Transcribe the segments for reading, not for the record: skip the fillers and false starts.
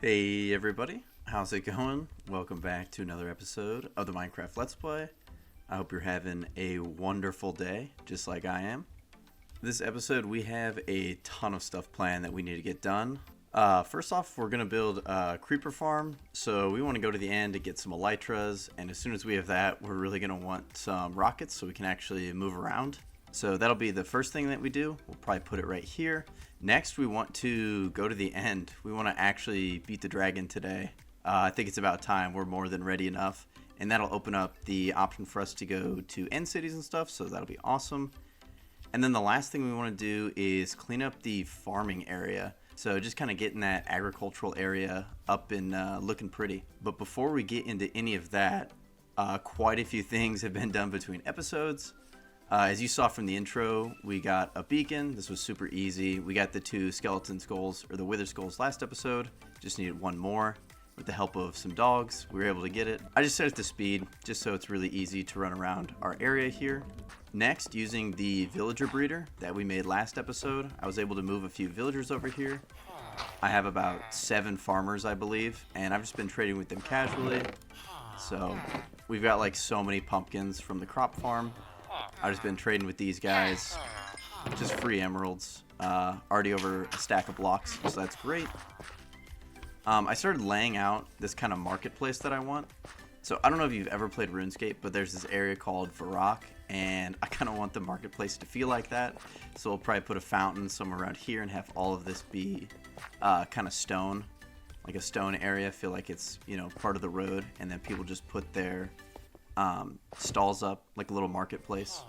Hey everybody, how's it going? Welcome back to another episode of the Minecraft Let's Play. I hope you're having a wonderful day, just like I am. This episode we have a ton of stuff planned that we need to get done. First off, we're going to build a creeper farm, so we want to go to the end to get some elytras, and as soon as we have that, we're really going to want some rockets so we can actually move around. So that'll be the first thing that we do. We'll probably put it right here. Next, we want to go to the end. We want to actually beat the dragon today. I think it's about time. We're more than ready enough. And that'll open up the option for us to go to end cities and stuff, so that'll be awesome. And then the last thing we want to do is clean up the farming area. So just kind of getting that agricultural area up and looking pretty. But before we get into any of that, quite a few things have been done between episodes. As you saw from the intro, we got a beacon. This was super easy. We got the 2 skeleton skulls, or the wither skulls, last episode. Just needed 1 more. With the help of some dogs, we were able to get it. I just set it to speed, just so it's really easy to run around our area here. Next, using the villager breeder that we made last episode, I was able to move a few villagers over here. I have about 7 farmers, I believe, and I've just been trading with them casually. So, we've got like so many pumpkins from the crop farm. I've just been trading with these guys, just free emeralds, already over a stack of blocks, so that's great. I started laying out this kind of marketplace that I want. So I don't know if you've ever played RuneScape, but there's this area called Varrock, and I kind of want the marketplace to feel like that. So we'll probably put a fountain somewhere around here and have all of this be kind of stone, like a stone area, feel like it's, you know, part of the road, and then people just put their stalls up like a little marketplace.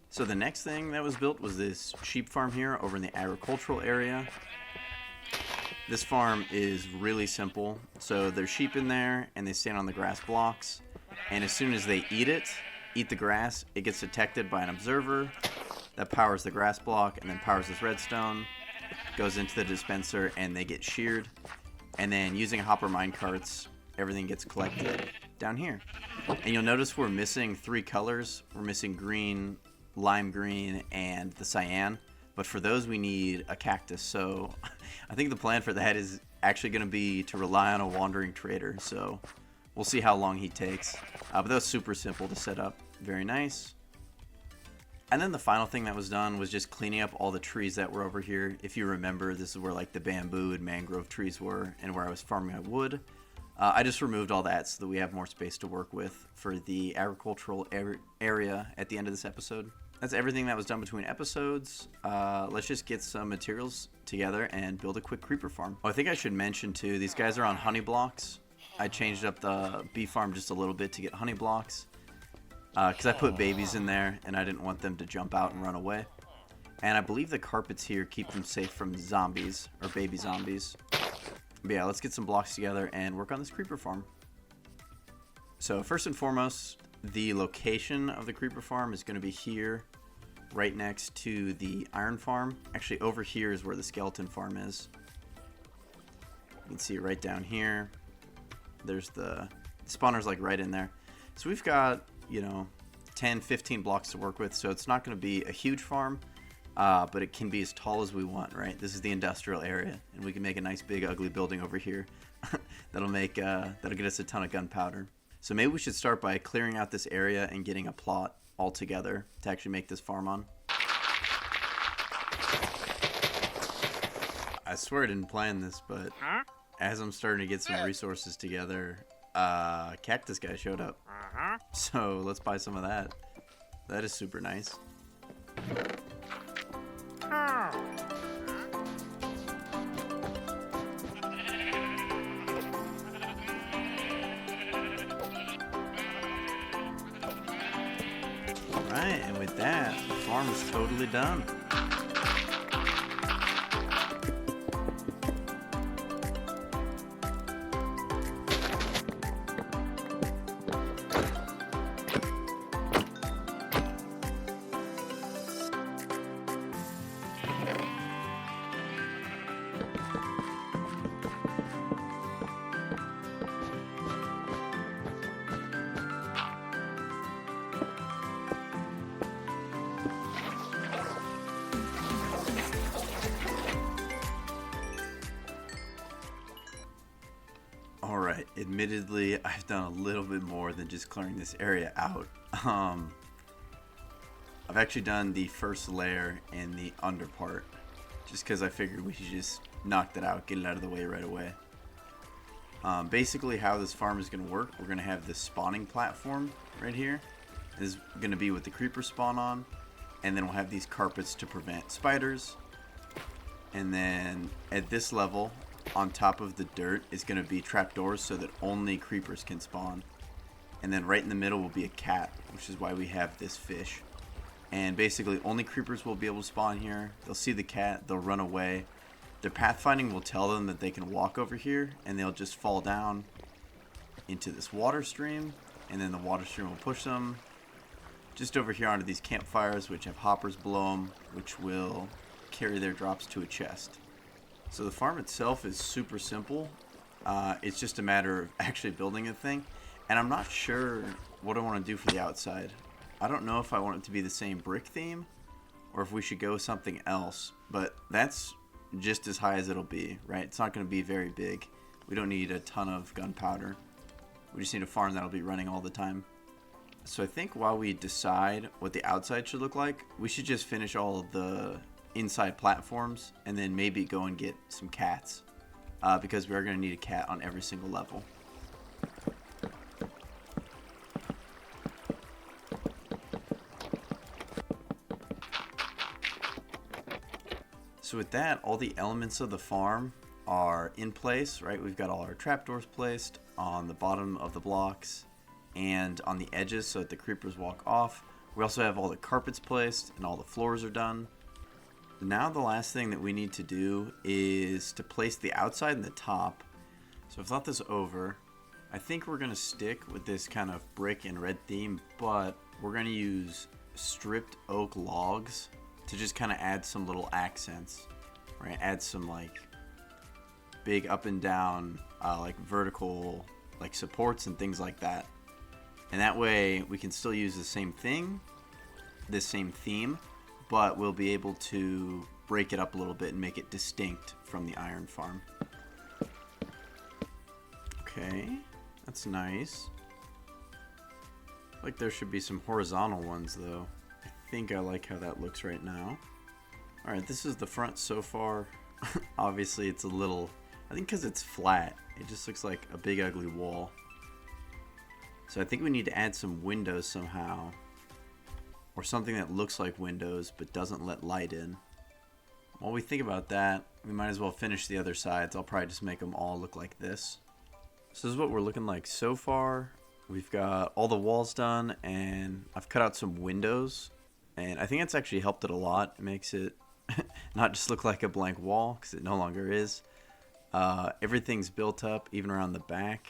So the next thing that was built was this sheep farm here over in the agricultural area. This farm is really simple. So there's sheep in there and they stand on the grass blocks, and as soon as they eat the grass, it gets detected by an observer that powers the grass block and then powers this redstone, goes into the dispenser, and they get sheared. And then using hopper minecarts, everything gets collected down here. And you'll notice we're missing 3 colors. We're missing green, lime green, and the cyan. But for those we need a cactus. So I think the plan for that is actually going to be to rely on a wandering trader. So we'll see how long he takes. But that was super simple to set up. Very nice. And then the final thing that was done was just cleaning up all the trees that were over here. If you remember, this is where like the bamboo and mangrove trees were and where I was farming my wood. I just removed all that so that we have more space to work with for the agricultural area at the end of this episode. That's everything that was done between episodes. Let's just get some materials together and build a quick creeper farm. Oh, I think I should mention too, these guys are on honey blocks. I changed up the bee farm just a little bit to get honey blocks. Because I put babies in there and I didn't want them to jump out and run away. And I believe the carpets here keep them safe from zombies, or baby zombies. But yeah, let's get some blocks together and work on this creeper farm. So first and foremost, the location of the creeper farm is going to be here, right next to the iron farm. Actually, over here is where the skeleton farm is. You can see it right down here. There's the spawner's like right in there. So we've got, you know, 10, 15 blocks to work with. So it's not going to be a huge farm, but it can be as tall as we want, right? This is the industrial area, and we can make a nice big ugly building over here. that'll get us a ton of gunpowder. So maybe we should start by clearing out this area and getting a plot all together to actually make this farm on. I swear I didn't plan this, but as I'm starting to get some resources together, cactus guy showed up. So let's buy some of that. That is super nice. Alright, and with that, the farm is totally done. Admittedly, I've done a little bit more than just clearing this area out. Um, I've actually done the first layer and the under part, just because I figured we should just knock that out, get it out of the way right away. Basically, how this farm is going to work, we're going to have this spawning platform right here. This is going to be what the creepers spawn on, and then we'll have these carpets to prevent spiders. And then at this level, on top of the dirt, is going to be trapdoors so that only creepers can spawn. And then right in the middle will be a cat, which is why we have this fish. And basically only creepers will be able to spawn here. They'll see the cat, they'll run away. Their pathfinding will tell them that they can walk over here, and they'll just fall down into this water stream, and then the water stream will push them just over here onto these campfires, which have hoppers below them, which will carry their drops to a chest. So the farm itself is super simple. It's just a matter of actually building a thing, and I'm not sure what I want to do for the outside. I don't know if I want it to be the same brick theme or if we should go with something else, but that's just as high as it'll be, right? It's not going to be very big. We don't need a ton of gunpowder. We just need a farm that'll be running all the time. So I think while we decide what the outside should look like, we should just finish all of the inside platforms and then maybe go and get some cats, because we are going to need a cat on every single level. So with that, all the elements of the farm are in place, right? We've got all our trapdoors placed on the bottom of the blocks and on the edges so that the creepers walk off. We also have all the carpets placed and all the floors are done. Now the last thing that we need to do is to place the outside and the top. So I've thought this over. I think we're going to stick with this kind of brick and red theme, but we're going to use stripped oak logs to just kind of add some little accents, right? Add some like big up and down, like vertical, like supports and things like that. And that way we can still use the same thing, this same theme, but we'll be able to break it up a little bit and make it distinct from the iron farm. Okay, that's nice. Like there should be some horizontal ones though. I think I like how that looks right now. Alright, this is the front so far. Obviously it's a little, I think because it's flat, it just looks like a big ugly wall. So I think we need to add some windows somehow, or something that looks like windows but doesn't let light in. While we think about that, we might as well finish the other sides. I'll probably just make them all look like this. So this is what we're looking like so far. We've got all the walls done, and I've cut out some windows, and I think it's actually helped it a lot. It makes it not just look like a blank wall, because it no longer is. Everything's built up, even around the back.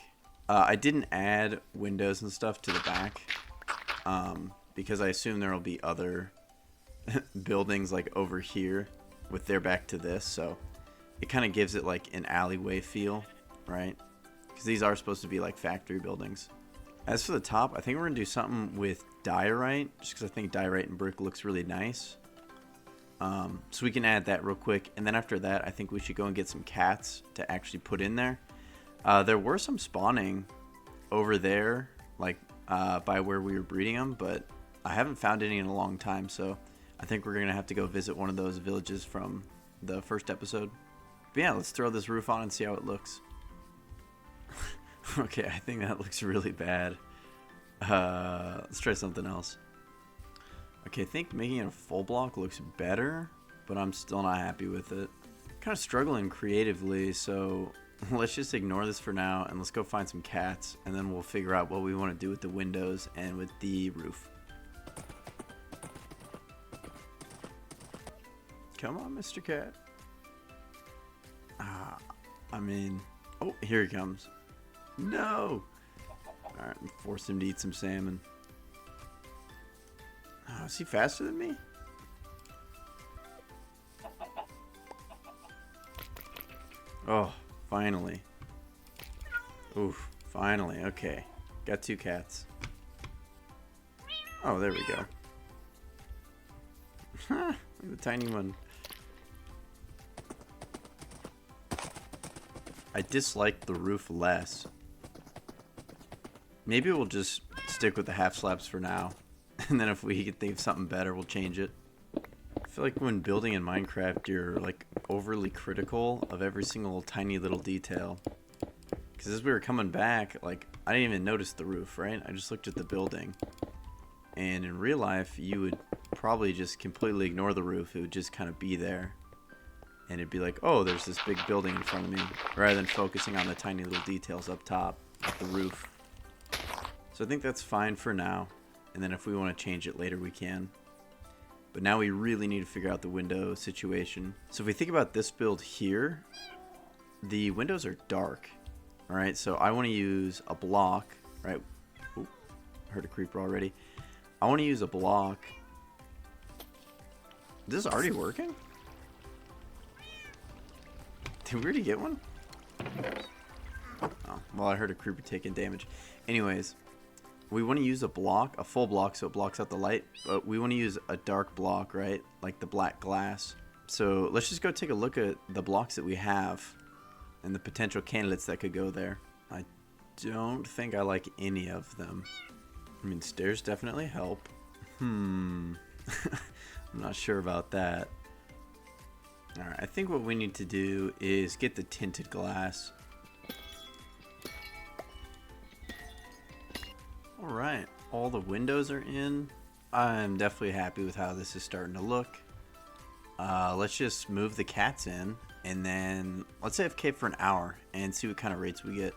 I didn't add windows and stuff to the back, because I assume there will be other buildings like over here with their back to this, so it kind of gives it like an alleyway feel, right? Because these are supposed to be like factory buildings. As for the top, I think we're going to do something with diorite, just because I think diorite and brick looks really nice. So we can add that real quick, and then after that, I think we should go and get some cats to actually put in there. There were some spawning over there, like by where we were breeding them, but I haven't found any in a long time, so I think we're going to have to go visit one of those villages from the first episode. But yeah, let's throw this roof on and see how it looks. Okay, I think that looks really bad. Let's try something else. Okay, I think making it a full block looks better, but I'm still not happy with it. Kind of struggling creatively, so let's just ignore this for now and let's go find some cats, and then we'll figure out what we want to do with the windows and with the roof. Come on, Mr. Cat. I mean, oh, here he comes. No! Alright, force him to eat some salmon. Oh, is he faster than me? Oh, finally. Oof, finally. Okay. Got two cats. Oh, there we go. Look at the tiny one. I dislike the roof less Maybe we'll just stick with the half slabs for now. And then if we can think of something better, we'll change it. I feel like when building in Minecraft, you're like overly critical of every single tiny little detail. Because as we were coming back, like, I didn't even notice the roof, right? I just looked at the building. And in real life, you would probably just completely ignore the roof. It would just kind of be there. And it'd be like, oh, there's this big building in front of me. Rather than focusing on the tiny little details up top, like the roof. So I think that's fine for now. And then if we want to change it later, we can. But now we really need to figure out the window situation. So if we think about this build here, the windows are dark. Alright, so I want to use a block, right? Ooh, heard a creeper already. I want to use a block. Is this already working? Did we already get one? Oh, well, I heard a creeper taking damage. Anyways, we want to use a block, a full block, so it blocks out the light. But we want to use a dark block, right? Like the black glass. So let's just go take a look at the blocks that we have and the potential candidates that could go there. I don't think I like any of them. I mean, stairs definitely help. I'm not sure about that. Alright, I think what we need to do is get the tinted glass. Alright, all the windows are in. I'm definitely happy with how this is starting to look. Let's just move the cats in, and then let's AFK for an hour and see what kind of rates we get.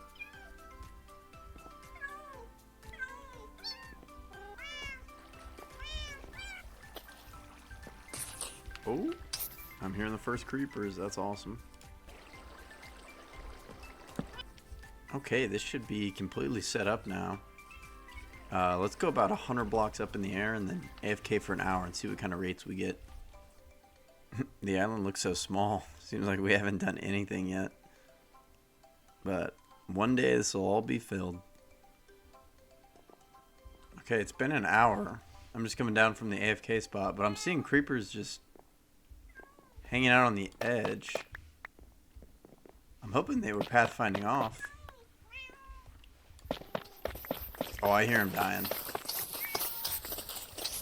Oh, I'm hearing the first creepers. That's awesome. Okay, this should be completely set up now. Let's go about 100 blocks up in the air and then AFK for an hour and see what kind of rates we get. The island looks so small. Seems like we haven't done anything yet. But one day this will all be filled. Okay, it's been an hour. I'm just coming down from the AFK spot, but I'm seeing creepers just hanging out on the edge. I'm hoping they were pathfinding off. Oh, I hear him dying.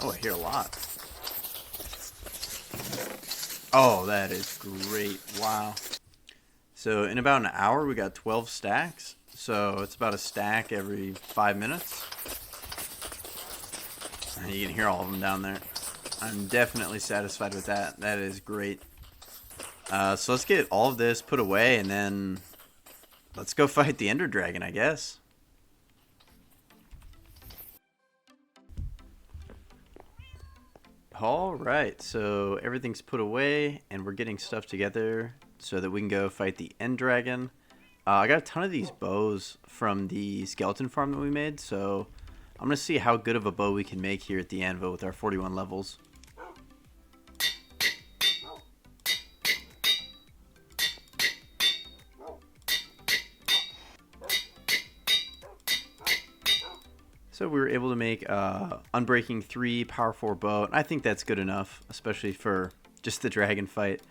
Oh, I hear a lot. Oh, that is great. Wow. So in about an hour, we got 12 stacks. So it's about a stack every 5 minutes. And you can hear all of them down there. I'm definitely satisfied with that. That is great. So let's get all of this put away and then let's go fight the Ender Dragon, I guess. Alright, so everything's put away and we're getting stuff together so that we can go fight the End Dragon. I got a ton of these bows from the skeleton farm that we made, so I'm going to see how good of a bow we can make here at the anvil with our 41 levels. So we were able to make Unbreaking 3 Power 4 bow, and I think that's good enough, especially for just the dragon fight.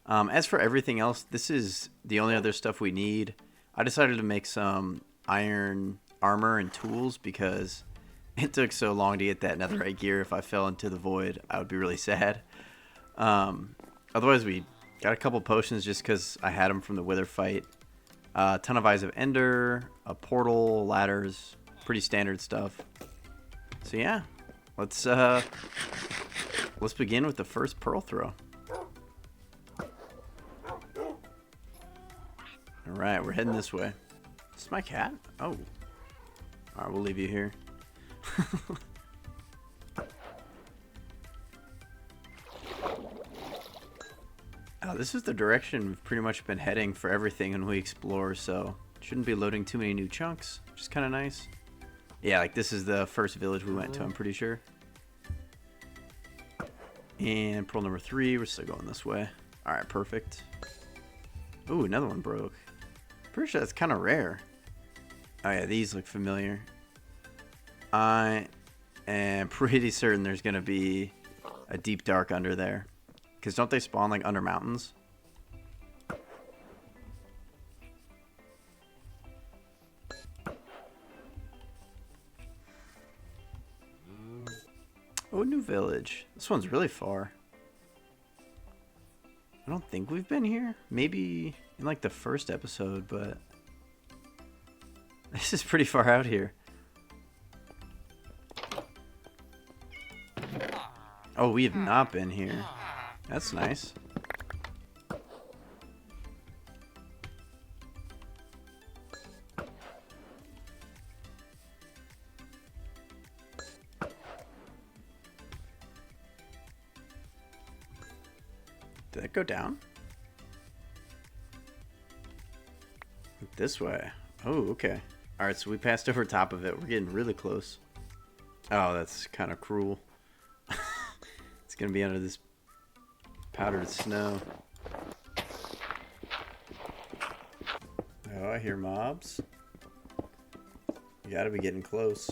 As for everything else, this is the only other stuff we need. I decided to make some iron armor and tools because it took so long to get that netherite gear. If I fell into the void, I would be really sad. Otherwise, we got a couple potions just because I had them from the wither fight. A ton of Eyes of Ender, a portal, ladders, pretty standard stuff. So yeah, let's begin with the first pearl throw. All right, we're heading this way. Is this my cat? Oh, all right, we'll leave you here. This is the direction we've pretty much been heading for everything when we explore, so shouldn't be loading too many new chunks, which is kind of nice. Yeah, like this is the first village we went to, I'm pretty sure. And pearl number 3, we're still going this way. Alright, perfect. Ooh, another one broke. Pretty sure that's kind of rare. Oh yeah, these look familiar. I am pretty certain there's going to be a deep dark under there. Because don't they spawn like under mountains? Oh, new village. This one's really far. I don't think we've been here. Maybe in like the first episode, but this is pretty far out here. Oh, we have not been here. That's nice. Did that go down? This way. Oh, okay. Alright, so we passed over top of it. We're getting really close. Oh, that's kind of cruel. It's gonna be under this powdered snow. Oh, I hear mobs. You gotta be getting close.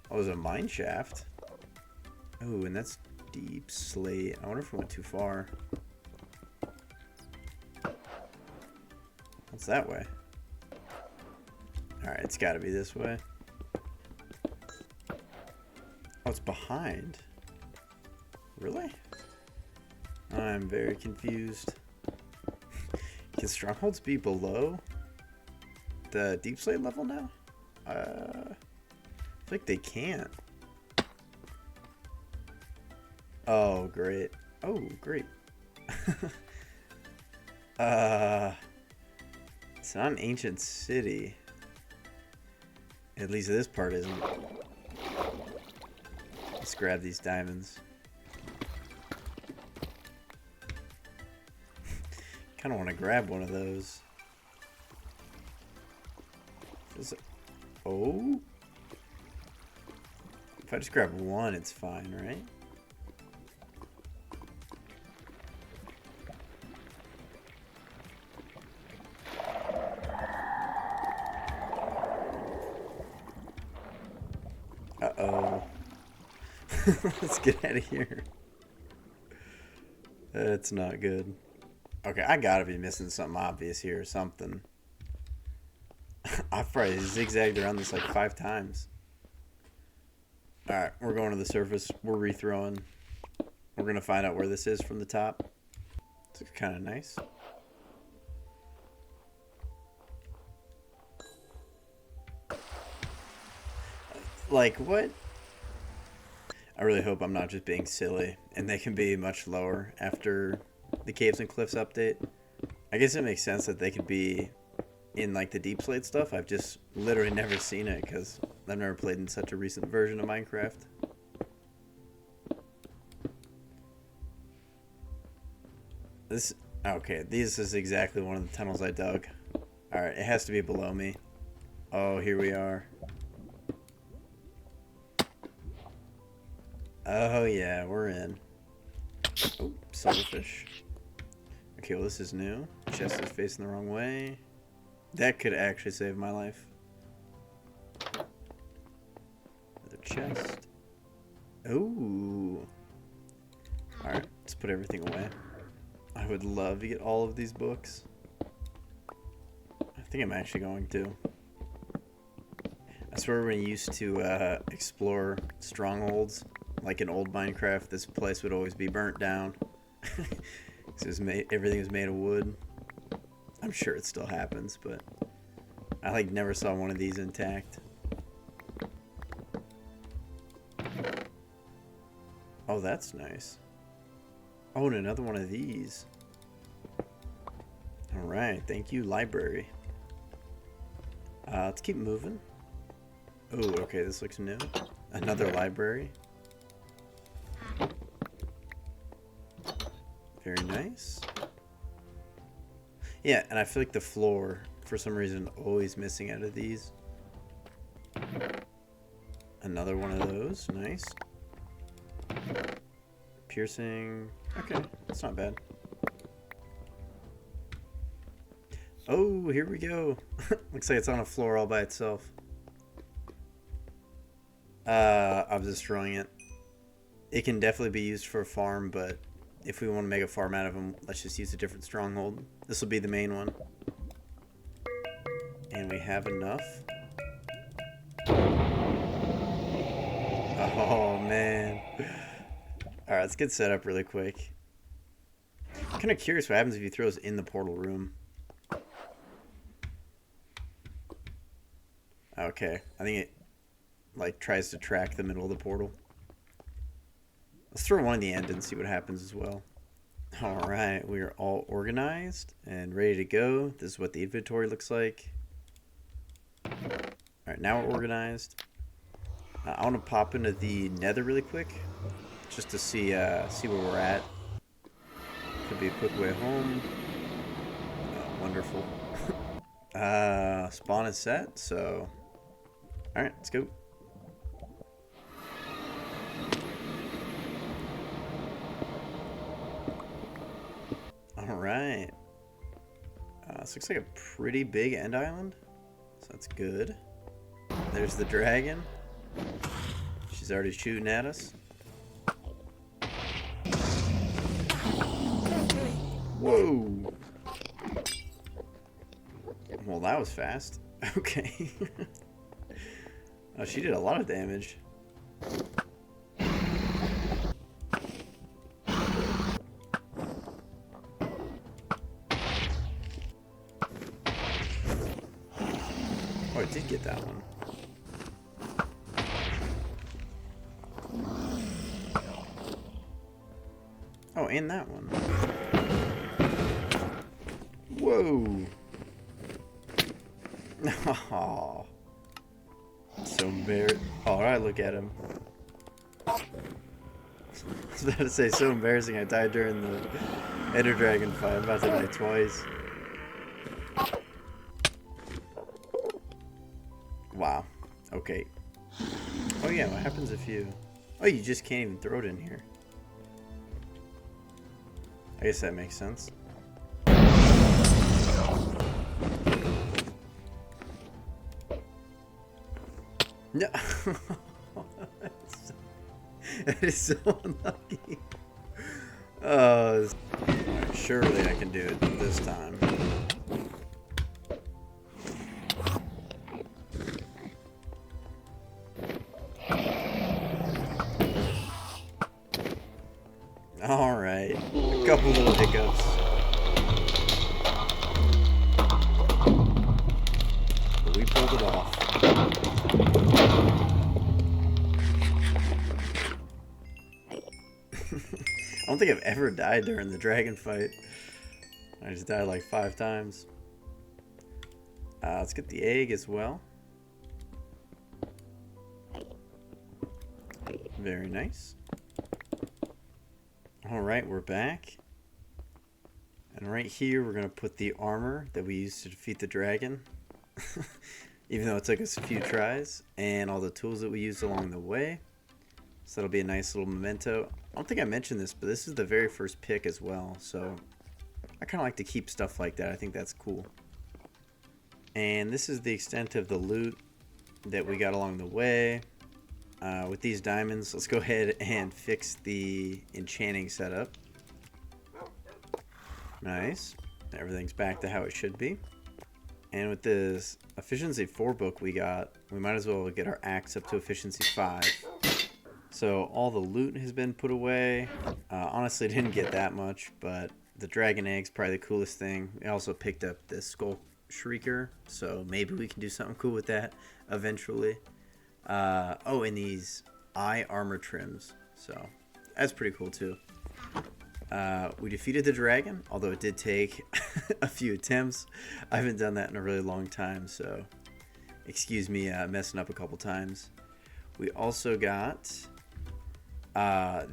Oh, there's a mine shaft. Oh, and that's deep slate. I wonder if we went too far. What's that way? Alright, it's gotta be this way. Oh, it's behind. Really? I'm very confused. Can strongholds be below the deep slate level now? I feel like they can't. Oh, great. Oh, great. It's not an ancient city. At least this part isn't. Let's grab these diamonds. Kind of want to grab one of those. Oh. If I just grab one, it's fine, right? Uh-oh. Let's get out of here. That's not good. Okay, I gotta be missing something obvious here or something. I've probably zigzagged around this like 5 times. Alright, we're going to the surface. We're rethrowing. We're gonna find out where this is from the top. It's kind of nice. Like, what? I really hope I'm not just being silly and they can be much lower after the Caves and Cliffs update. I guess it makes sense that they could be in like the deep slate stuff. I've just literally never seen it because I've never played in such a recent version of Minecraft. Okay, this is exactly one of the tunnels I dug. Alright, it has to be below me. Oh, here we are. Oh yeah, we're in. Oh, silverfish. Okay, well this is new. Chest is facing the wrong way. That could actually save my life. Another chest. Ooh. Alright, let's put everything away. I would love to get all of these books. I think I'm actually going to. I swear when I used to explore strongholds, like in old Minecraft, this place would always be burnt down. Everything was made of wood. I'm sure it still happens, but I like never saw one of these intact. Oh, that's nice. Oh, and another one of these. Alright, thank you, library. Let's keep moving. Oh, okay, this looks new. Another library. Very nice. Yeah, and I feel like the floor, for some reason, always missing out of these. Another one of those. Nice. Piercing. Okay, that's not bad. Oh, here we go. Looks like it's on a floor all by itself. I'm destroying it. It can definitely be used for a farm, but if we want to make a farm out of them, let's just use a different stronghold. This will be the main one. And we have enough. Oh, man. Alright, let's get set up really quick. I'm kind of curious what happens if he throws in the portal room. Okay, I think it like tries to track the middle of the portal. Let's throw one in the end and see what happens as well. Alright, we are all organized and ready to go. This is what the inventory looks like. Alright, now we're organized. I want to pop into the nether really quick, just to see where we're at. Could be a quick way home. Oh, wonderful. Spawn is set, so... Alright, let's go. Alright. This looks like a pretty big end island, so that's good. There's the dragon. She's already shooting at us. Whoa! Well, that was fast. Okay. Oh, she did a lot of damage. Oh, I did get that one. Oh, and that one. Whoa! Oh, so embarrassing. Alright, look at him. I was about to say, so embarrassing. I died during the Ender Dragon fight. I'm about to die twice. Wow. Okay. Oh yeah, what happens if you... Oh, you just can't even throw it in here. I guess that makes sense. No. That is so unlucky. Right, surely I can do it this time. Alright. A couple little hiccups. But we pulled it off. I don't think I've ever died during the dragon fight. I just died like 5 times. Let's get the egg as well. Very nice. Alright, we're back. And right here we're going to put the armor that we used to defeat the dragon. Even though it took us a few tries. And all the tools that we used along the way. So that'll be a nice little memento. I don't think I mentioned this, but this is the very first pick as well. So I kind of like to keep stuff like that. I think that's cool. And this is the extent of the loot that we got along the way. With these diamonds, let's go ahead and fix the enchanting setup. Nice. Everything's back to how it should be. And with this efficiency 4 book we got, we might as well get our axe up to efficiency 5. So all the loot has been put away. Honestly, didn't get that much, but the dragon egg's probably the coolest thing. We also picked up the skull shrieker, so maybe we can do something cool with that eventually. Oh, and these eye armor trims, so that's pretty cool too. We defeated the dragon, although it did take a few attempts. I haven't done that in a really long time, so excuse me messing up a couple times. We also got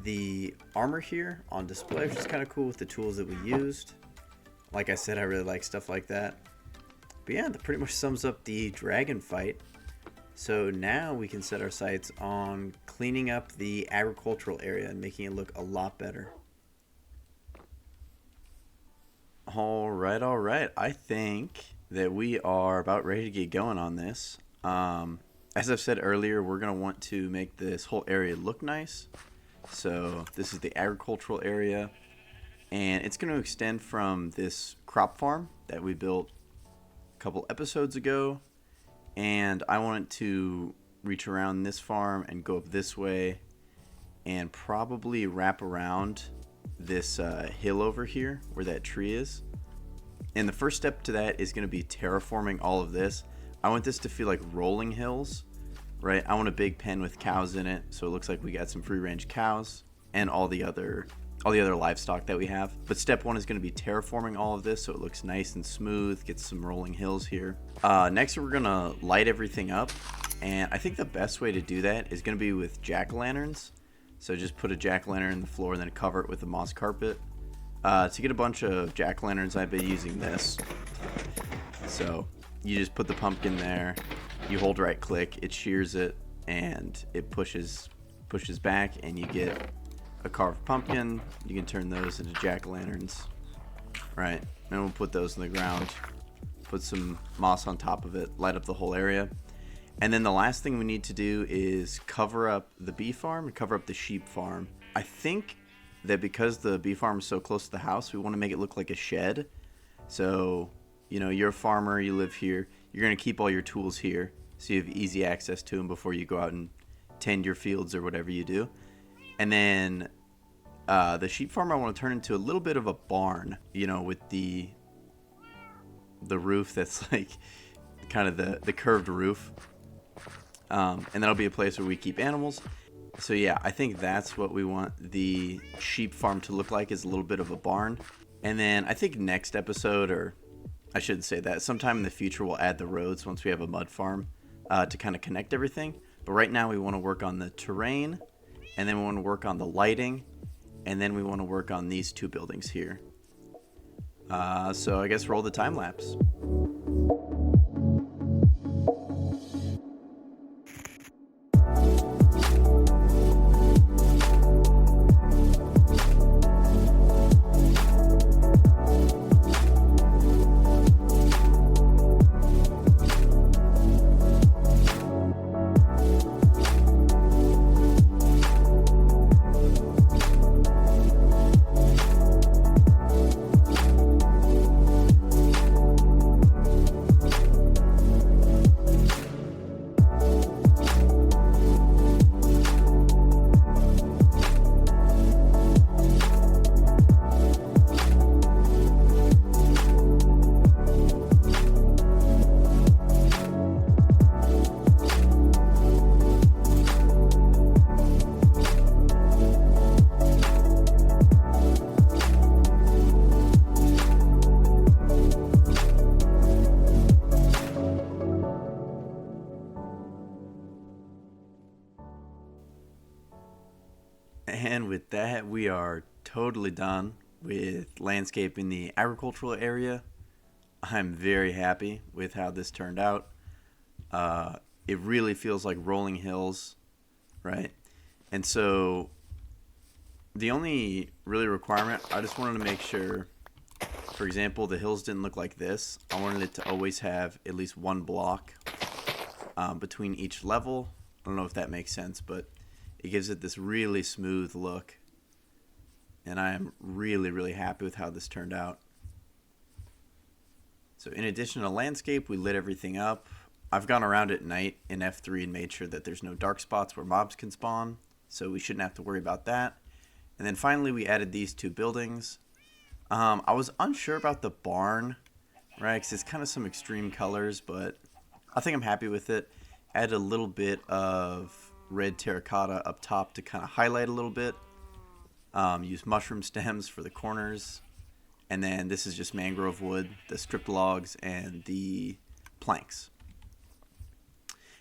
the armor here on display, which is kind of cool with the tools that we used. Like I said, I really like stuff like that. But yeah, that pretty much sums up the dragon fight. So now we can set our sights on cleaning up the agricultural area and making it look a lot better. Alright. I think that we are about ready to get going on this. As I've said earlier, we're going to want to make this whole area look nice. So this is the agricultural area. And it's going to extend from this crop farm that we built a couple episodes ago. And I want it to reach around this farm and go up this way and probably wrap around this hill over here where that tree is. And the first step to that is going to be terraforming all of this. I want this to feel like rolling hills, right? I want a big pen with cows in it, so it looks like we got some free range cows and all the other livestock that we have. But step one is going to be terraforming all of this so it looks nice and smooth, get some rolling hills here. Next, we're going to light everything up, and I think the best way to do that is going to be with jack-o'-lanterns. So just put a jack-o'-lantern in the floor and then cover it with a moss carpet. To get a bunch of jack-o'-lanterns, I've been using this. So you just put the pumpkin there, you hold right click, it shears it, and it pushes back, and you get a carved pumpkin. You can turn those into jack-o'-lanterns, right? And we'll put those in the ground, put some moss on top of it, light up the whole area. And then the last thing we need to do is cover up the bee farm and cover up the sheep farm. I think that because the bee farm is so close to the house, we want to make it look like a shed. So, you know, you're a farmer, you live here, you're going to keep all your tools here so you have easy access to them before you go out and tend your fields or whatever you do. And then the sheep farm I want to turn into a little bit of a barn, you know, with the roof that's like kind of the curved roof. And that'll be a place where we keep animals. So yeah, I think that's what we want the sheep farm to look like, is a little bit of a barn. And then I think next episode, or I shouldn't say that, sometime in the future we'll add the roads once we have a mud farm to kind of connect everything. But right now we want to work on the terrain, and then we want to work on the lighting, and then we want to work on these two buildings here. So I guess roll the time lapse. And with that, we are totally done with landscaping the agricultural area. I'm very happy with how this turned out. It really feels like rolling hills, right? And so the only really requirement, I just wanted to make sure, for example, the hills didn't look like this. I wanted it to always have at least one block between each level. I don't know if that makes sense, but it gives it this really smooth look. And I am really, really happy with how this turned out. So in addition to landscape, we lit everything up. I've gone around at night in F3 and made sure that there's no dark spots where mobs can spawn. So we shouldn't have to worry about that. And then finally, we added these two buildings. I was unsure about the barn, right? Because it's kind of some extreme colors, but I think I'm happy with it. Add a little bit of red terracotta up top to kind of highlight a little bit. Use mushroom stems for the corners. And then this is just mangrove wood, the stripped logs, and the planks.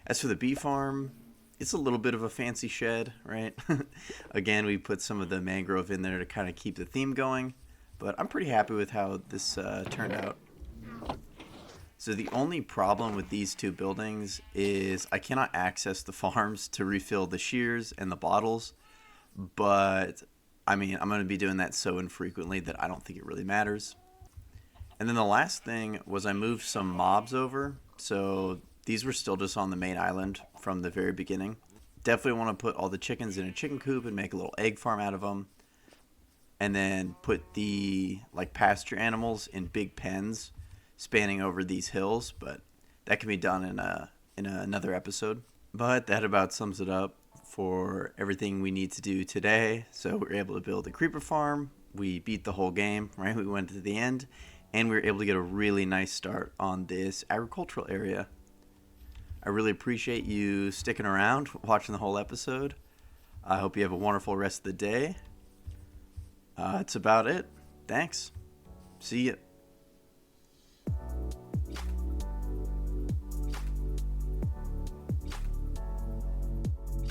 As for the bee farm, it's a little bit of a fancy shed, right? Again, we put some of the mangrove in there to kind of keep the theme going. But I'm pretty happy with how this turned out. So the only problem with these two buildings is I cannot access the farms to refill the shears and the bottles. But, I mean, I'm going to be doing that so infrequently that I don't think it really matters. And then the last thing was I moved some mobs over. So these were still just on the main island from the very beginning. Definitely want to put all the chickens in a chicken coop and make a little egg farm out of them. And then put the pasture animals in big pens spanning over these hills, but that can be done in another episode. But that about sums it up for everything we need to do today. So we were able to build a creeper farm. We beat the whole game, right? We went to the end, and we were able to get a really nice start on this agricultural area. I really appreciate you sticking around, watching the whole episode. I hope you have a wonderful rest of the day. That's about it. Thanks. See ya.